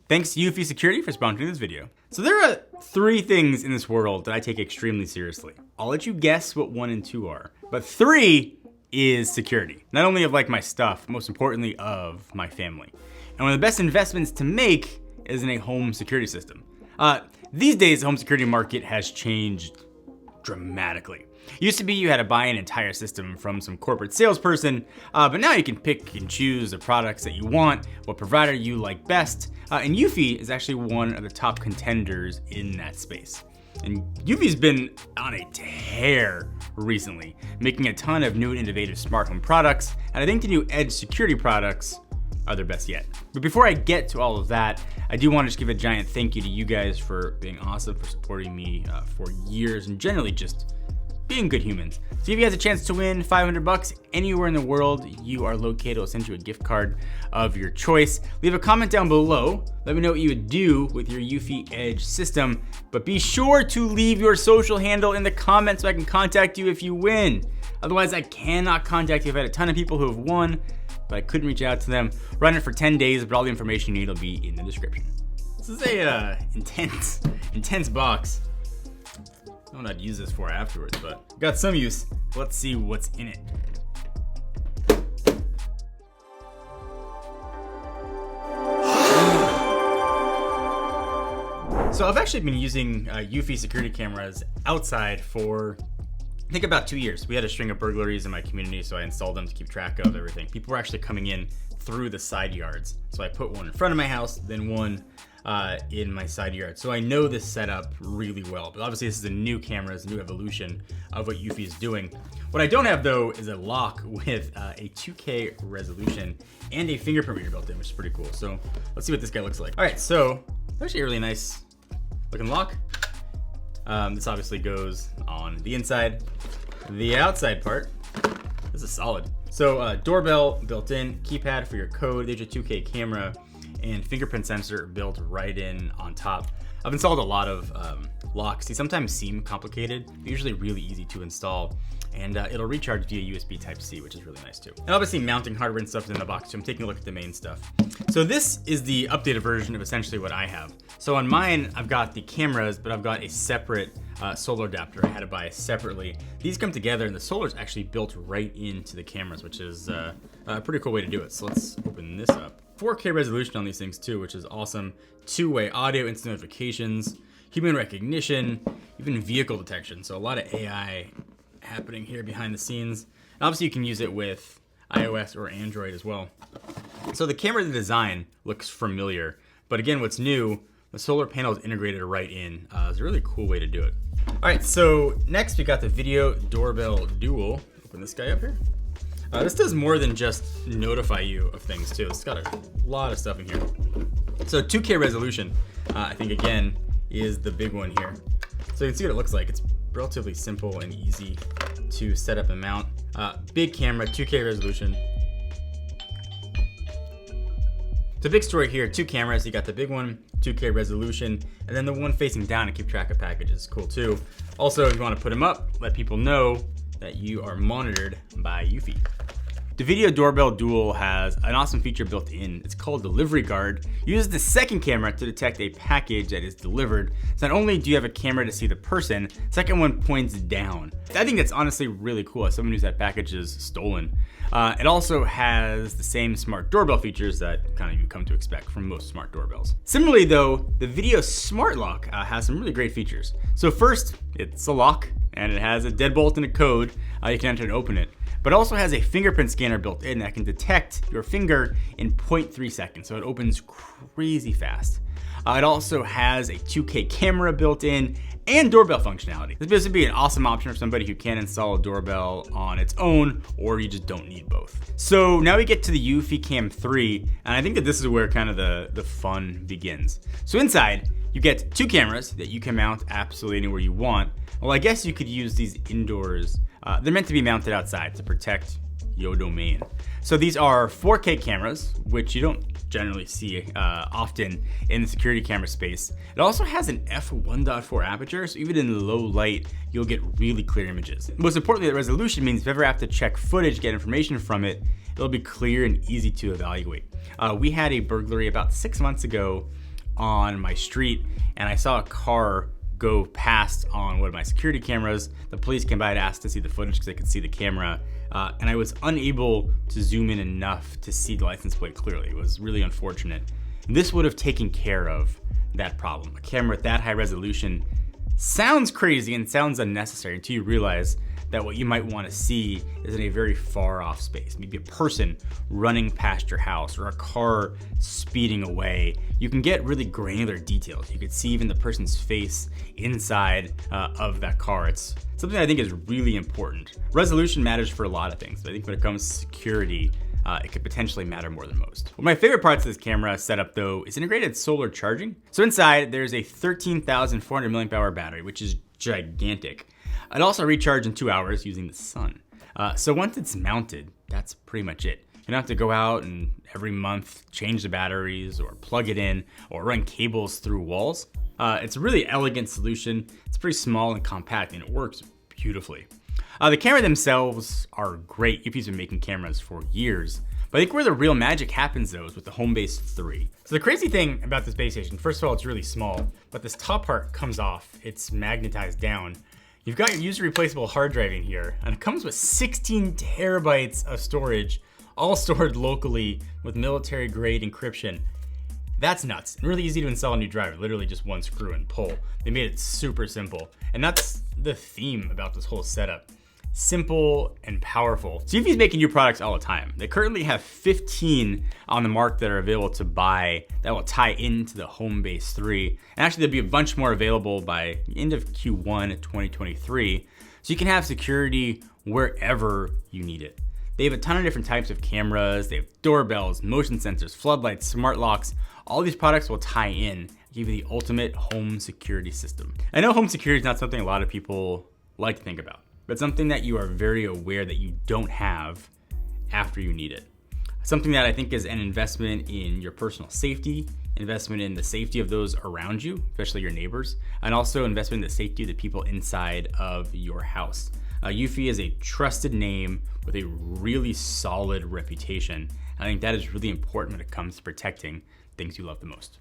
Thanks to Eufy Security for sponsoring this video. So there are 3 things in this world that I take extremely seriously. I'll let you guess what 1 and 2 are, but 3 is security. Not only of like my stuff, most importantly of my family. And one of the best investments to make is in a home security system. These days, the home security market has changed dramatically. Used to be you had to buy an entire system from some corporate salesperson, but now you can pick and choose the products that you want, what provider you like best, and Eufy is actually one of the top contenders in that space. And Eufy's been on a tear recently, making a ton of new and innovative smart home products, and I think the new Edge security products are their best yet. But before I get to all of that, I do want to just give a giant thank you to you guys for being awesome, for supporting me for years, and generally just being good humans. So if you guys a chance to win $500 anywhere in the world you are located, I'll send you a gift card of your choice. Leave a comment down below. Let me know what you would do with your Eufy Edge system, but be sure to leave your social handle in the comments so I can contact you if you win. Otherwise, I cannot contact you. I've had a ton of people who have won, but I couldn't reach out to them. Run it for 10 days, but all the information you need will be in the description. This is a intense box. I don't know what I'd use this for afterwards, but got some use. Let's see what's in it. So I've actually been using Eufy security cameras outside for I think about 2 years. We had a string of burglaries in my community, so I installed them to keep track of everything. People were actually coming in through the side yards. So I put one in front of my house, then one in my side yard. So I know this setup really well, but obviously this is a new camera, it's a new evolution of what Eufy is doing. What I don't have though is a lock with a 2K resolution and a fingerprint reader built in, which is pretty cool. So let's see what this guy looks like. All right, so actually a really nice looking lock. This obviously goes on the inside. The outside part, this is solid. So doorbell built in, keypad for your code, there's your 2K camera, and fingerprint sensor built right in on top. I've installed a lot of locks. They sometimes seem complicated, but usually really easy to install. And it'll recharge via USB Type-C, which is really nice too. And obviously mounting hardware and stuff is in the box, so I'm taking a look at the main stuff. So this is the updated version of essentially what I have. So on mine, I've got the cameras, but I've got a separate solar adapter. I had to buy separately. These come together and the solar is actually built right into the cameras, which is a pretty cool way to do it. So let's open this up. 4K resolution on these things too, which is awesome. 2-way audio, instant notifications, human recognition, even vehicle detection. So a lot of AI happening here behind the scenes. And obviously you can use it with iOS or Android as well. So the camera design looks familiar, but again, what's new, the solar panel is integrated right in. It's a really cool way to do it. All right, so next we got the Video Doorbell Dual. Open this guy up here. This does more than just notify you of things too. It's got a lot of stuff in here. So 2K resolution, I think again, is the big one here. So you can see what it looks like. It's relatively simple and easy to set up and mount. Big camera, 2K resolution. So big story here, 2 cameras. You got the big one, 2K resolution, and then the one facing down to keep track of packages. Cool too. Also, if you want to put them up, let people know that you are monitored by Eufy. The Video Doorbell Dual has an awesome feature built in. It's called Delivery Guard. It uses the second camera to detect a package that is delivered. So not only do you have a camera to see the person, second one points down. I think that's honestly really cool as someone who's had packages stolen. It also has the same smart doorbell features that kind of you come to expect from most smart doorbells. Similarly though, the Video Smart Lock has some really great features. So first, it's a lock and it has a deadbolt and a code. You can enter and open it. But it also has a fingerprint scanner built in that can detect your finger in 0.3 seconds, so it opens crazy fast. It also has a 2K camera built in and doorbell functionality. This would be an awesome option for somebody who can't install a doorbell on its own, or you just don't need both. So now we get to the eufyCam 3, and I think that this is where kind of the fun begins. So inside, you get 2 cameras that you can mount absolutely anywhere you want. Well, I guess you could use these indoors. They're meant to be mounted outside to protect your domain. So these are 4K cameras, which you don't generally see often in the security camera space. It also has an f1.4 aperture, so even in low light, you'll get really clear images. Most importantly, the resolution means if you ever have to check footage, get information from it, it'll be clear and easy to evaluate. We had a burglary about 6 months ago on my street and I saw a car go past on one of my security cameras. The police came by to ask to see the footage because they could see the camera, and I was unable to zoom in enough to see the license plate clearly. It was really unfortunate. This would have taken care of that problem. A camera at that high resolution sounds crazy and sounds unnecessary until you realize that what you might want to see is in a very far off space. Maybe a person running past your house or a car speeding away. You can get really granular details. You could see even the person's face inside of that car. It's something I think is really important. Resolution matters for a lot of things, but I think when it comes to security, it could potentially matter more than most. One of my favorite parts of this camera setup though is integrated solar charging. So inside there's a 13,400 milliamp hour battery, which is gigantic. I'd also recharge in 2 hours using the sun. So once it's mounted, that's pretty much it. You don't have to go out and every month change the batteries or plug it in or run cables through walls. It's a really elegant solution. It's pretty small and compact and it works beautifully. The camera themselves are great. eufy's been making cameras for years. But I think where the real magic happens though is with the Homebase 3. So the crazy thing about this base station, first of all, it's really small, but this top part comes off. It's magnetized down. You've got your user replaceable hard drive in here, and it comes with 16 terabytes of storage, all stored locally with military grade encryption. That's nuts. And really easy to install a new drive, literally just one screw and pull. They made it super simple. And that's the theme about this whole setup. Simple and powerful. So eufy's making new products all the time. They currently have 15 on the market that are available to buy that will tie into the Homebase 3. And actually there'll be a bunch more available by the end of Q1 2023. So you can have security wherever you need it. They have a ton of different types of cameras. They have doorbells, motion sensors, floodlights, smart locks. All these products will tie in, give you the ultimate home security system. I know home security is not something a lot of people like to think about, but something that you are very aware that you don't have after you need it. Something that I think is an investment in your personal safety, investment in the safety of those around you, especially your neighbors, and also investment in the safety of the people inside of your house. eufy is a trusted name with a really solid reputation. I think that is really important when it comes to protecting things you love the most.